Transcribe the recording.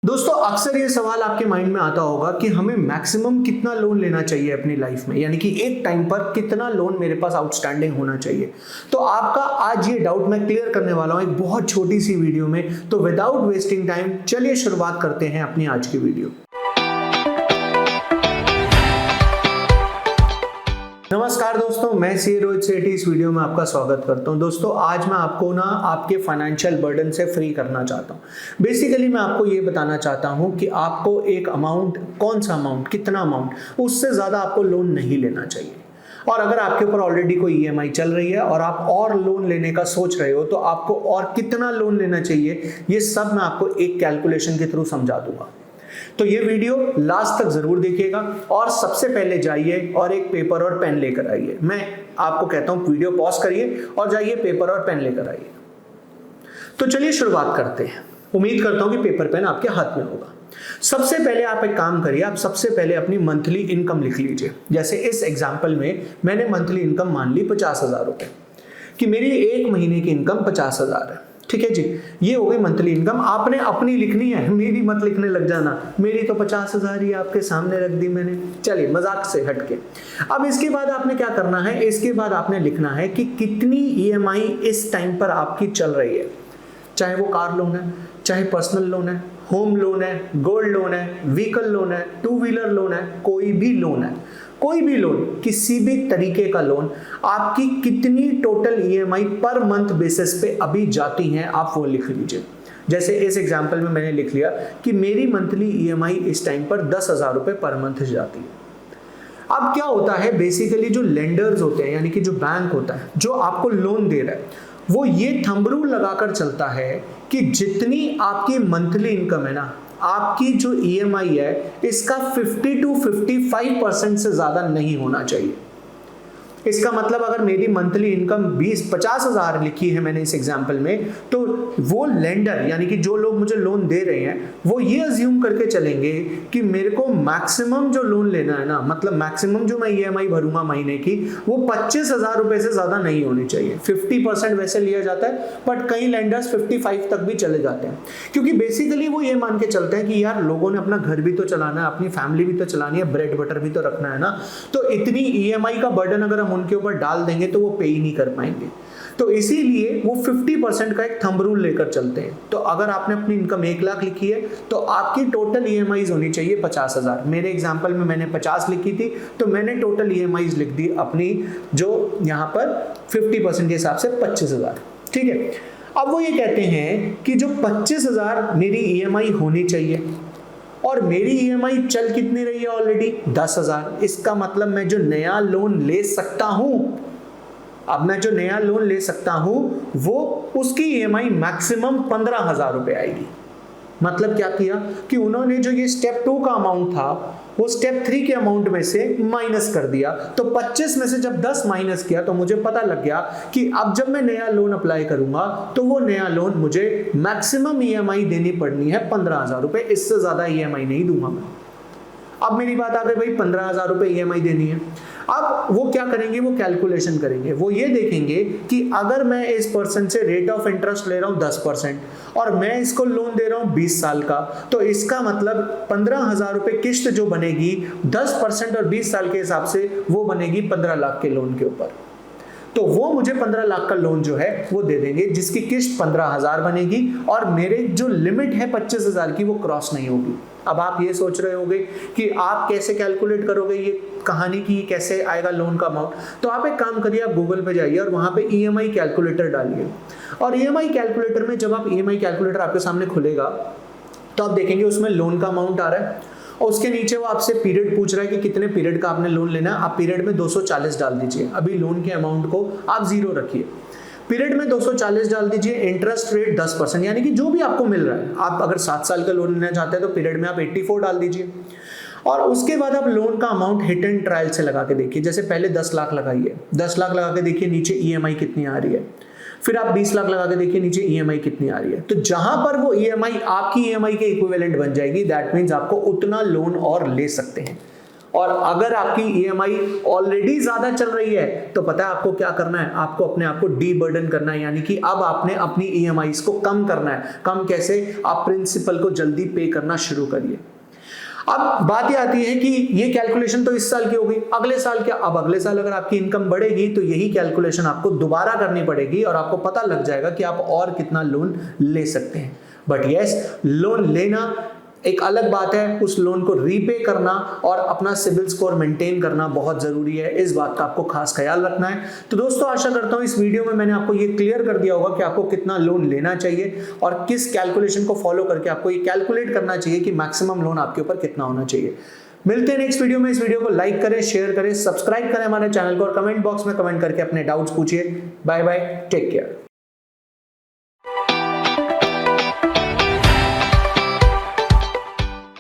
दोस्तों अक्सर ये सवाल आपके माइंड में आता होगा कि हमें मैक्सिमम कितना लोन लेना चाहिए अपनी लाइफ में, यानी कि एक टाइम पर कितना लोन मेरे पास आउटस्टैंडिंग होना चाहिए। तो आपका आज ये डाउट मैं क्लियर करने वाला हूं एक बहुत छोटी सी वीडियो में। तो विदाउट वेस्टिंग टाइम चलिए शुरुआत करते हैं अपनी आज की वीडियो। नमस्कार दोस्तों, मैं सी रोहित सेठी इस वीडियो में आपका स्वागत करता हूं। दोस्तों आज मैं आपको आपके फाइनेंशियल बर्डन से फ्री करना चाहता हूं। बेसिकली मैं आपको ये बताना चाहता हूं कि आपको एक अमाउंट, कौन सा अमाउंट, कितना अमाउंट, उससे ज़्यादा आपको लोन नहीं लेना चाहिए। और अगर आपके ऊपर ऑलरेडी कोई ईएमआई चल रही है और आप और लोन लेने का सोच रहे हो तो आपको और कितना लोन लेना चाहिए, ये सब मैं आपको एक कैलकुलेशन के थ्रू समझा दूंगा। तो ये वीडियो लास्ट तक जरूर देखिएगा और सबसे पहले जाइए और एक पेपर और पेन लेकर आइए। मैं आपको कहता हूं वीडियो पॉज करिए और जाइए पेपर और पेन लेकर आइए। तो चलिए शुरुआत करते हैं। उम्मीद करता हूं कि पेपर पेन आपके हाथ में होगा। सबसे पहले आप एक काम करिए, आप सबसे पहले अपनी मंथली इनकम लिख लीजिए। जैसे इस एग्जाम्पल में मैंने मंथली इनकम मान ली 50,000 रुपए कि मेरी एक महीने की इनकम 50,000 है। ठीक है जी, ये हो गई मंथली इनकम। आपने अपनी लिखनी है, मेरी मत लिखने लग जाना। मेरी तो 50,000 ही आपके सामने रख दी मैंने। चलिए मजाक से हटके, अब इसके बाद आपने क्या करना है, इसके बाद आपने लिखना है कि कितनी ईएमआई इस टाइम पर आपकी चल रही है। चाहे वो कार लोन है, चाहे पर्सनल लोन है, होम लोन है, गोल्ड लोन है, व्हीकल लोन है, टू व्हीलर लोन है, कोई भी लोन है, कोई भी लोन, किसी भी तरीके का लोन, आपकी कितनी total EMI per month basis पे अभी जाती हैं, आप वो लिख लीजिए। जैसे इस एग्जांपल में मैंने लिख लिया कि मेरी मंथली ईएमआई इस टाइम पर 10,000 रुपए पर मंथ जाती है। अब क्या होता है, बेसिकली जो लेंडर्स होते हैं, यानी कि जो बैंक होता है जो आपको लोन दे रहा है, वो ये थंब रूल लगाकर चलता है कि जितनी आपकी मंथली इनकम है ना, आपकी जो ईएमआई है इसका 50 to 55% से ज्यादा नहीं होना चाहिए। इसका मतलब अगर मेरी मंथली इनकम 50,000 लिखी है मैंने इस एग्जांपल में, तो वो लेंडर यानी कि जो लोग मुझे लोन दे रहे हैं वो ये अज्यूम करके चलेंगे कि मेरे को मैक्सिमम जो लोन लेना है ना, मतलब मैक्सिमम जो मैं ईएमआई भरूंगा महीने की, वो 25,000 रुपए से ज्यादा नहीं होनी चाहिए। 50% वैसे लिया जाता है, बट कई लेंडर्स 55 तक भी चले जाते हैं, क्योंकि बेसिकली वो ये मान के चलते हैं कि यार लोगों ने अपना घर भी तो चलाना है, अपनी फैमिली भी तो चलानी है, ब्रेड बटर भी तो रखना है ना। तो इतनी ईएमआई का बर्डन अगर उनके ऊपर डाल देंगे तो वो पे ही नहीं कर पाएंगे। तो इसीलिए वो 50% का एक थंब रूल लेकर चलते हैं। तो अगर आपने अपनी इनकम 1 लाख लिखी है तो आपकी टोटल ईएमआईज होनी चाहिए 50,000। मेरे एग्जांपल में मैंने 50 लिखी थी, तो मैंने टोटल ईएमआईज लिख दी अपनी, जो यहाँ पर 50% के हिसाब से 25,000। ठीक है, अब वो ये कहते हैं कि जो 25,000 मेरी ईएमआई होनी चाहिए और मेरी ईएमआई चल कितनी रही है ऑलरेडी, 10,000। इसका मतलब मैं जो नया लोन ले सकता हूं, अब मैं जो नया लोन ले सकता हूं वो उसकी ईएमआई मैक्सिमम 15,000 रुपए आएगी। मतलब क्या किया कि उन्होंने जो ये स्टेप 2 का अमाउंट था वो स्टेप 3 के अमाउंट में से माइनस कर दिया। तो 25 में से जब 10 माइनस किया तो मुझे पता लग गया कि अब जब मैं नया लोन अप्लाई करूंगा तो वो नया लोन मुझे मैक्सिमम ईएमआई देनी पड़नी है 15,000 रुपए, इससे ज्यादा ईएमआई नहीं दूंगा मैं। अब मेरी बात आ गई भाई 15,000 रुपए ईएमआई देनी है। अब वो क्या करेंगे, वो कैलकुलेशन करेंगे। वो ये देखेंगे कि अगर मैं इस पर्सन से रेट ऑफ इंटरेस्ट ले रहा हूं 10% और मैं इसको लोन दे रहा हूं 20 साल का, तो इसका मतलब 15,000 रुपए किस्त जो बनेगी 10% और 20 साल के हिसाब से वो बनेगी 15 लाख के लोन के ऊपर। तो वो मुझे 15 लाख का लोन जो है वो दे देंगे, जिसकी किस्त 15,000 बनेगी और मेरे जो लिमिट है 25,000 की वो क्रॉस नहीं होगी। अब आप ये सोच रहे होंगे कि आप कैसे कैलकुलेट करोगे ये कहानी की, कैसे आएगा लोन का अमाउंट। तो आप एक काम करिए, आप गूगल पे जाइए और वहां पे ईएमआई कैलकुलेटर डालिए। और ईएमआई कैलकुलेटर में जब आप ईएमआई कैलकुलेटर आपके सामने खुलेगा तो आप देखेंगे उसमें लोन का अमाउंट आ रहा है और उसके नीचे वो आपसे पीरियड पूछ रहा है कि कितने पीरियड का आपने लोन लेना है। आप पीरियड में 240 डाल दीजिए। अभी लोन के अमाउंट को आप 0 रखिए, पीरियड में 240 डाल दीजिए। इंटरेस्ट रेट 10%, यानी कि जो भी आपको मिल रहा है। आप अगर 7 साल का लोन लेना चाहते हैं तो पीरियड में आप 84 डाल दीजिए। और उसके बाद आप लोन का अमाउंट हिट एंड ट्रायल से लगा के देखिए। जैसे पहले 10 लाख लगाइए, 10 लाख लगा के देखिए नीचे ईएमआई कितनी आ रही है। फिर आप 20 लाख लगा के देखिए नीचे ईएमआई कितनी आ रही है। तो जहां पर वो ईएमआई आपकी ईएमआई के इक्विवेलेंट बन जाएगी, दैट मींस आपको उतना लोन और ले सकते हैं। और अगर आपकी ईएमआई ऑलरेडी ज्यादा चल रही है तो पता है आपको क्या करना है, आपको अपने आप को डी बर्डन करना है, यानी कि अब आपने अपनी ईएमआई को कम करना है। कम कैसे? आप प्रिंसिपल को जल्दी पे करना शुरू करिए। अब बात ये आती है कि ये कैलकुलेशन तो इस साल की हो गई, अगले साल क्या? अब अगले साल अगर आपकी इनकम बढ़ेगी तो यही कैलकुलेशन आपको दोबारा करनी पड़ेगी और आपको पता लग जाएगा कि आप और कितना लोन ले सकते हैं। बट यस, लोन लेना एक अलग बात है, उस लोन को रीपे करना और अपना सिबिल स्कोर मेंटेन करना बहुत जरूरी है। इस बात का आपको खास ख्याल रखना है। तो दोस्तों, आशा करता हूं इस वीडियो में मैंने आपको ये क्लियर कर दिया होगा कि आपको कितना लोन लेना चाहिए और किस कैलकुलेशन को फॉलो करके आपको ये कैलकुलेट करना चाहिए कि मैक्सिमम लोन आपके ऊपर कितना होना चाहिए। मिलते हैं नेक्स्ट वीडियो में। इस वीडियो को लाइक करें, शेयर करें, सब्सक्राइब करें हमारे चैनल को और कमेंट बॉक्स में कमेंट करके अपने डाउट्स पूछिए। Bye bye, take care.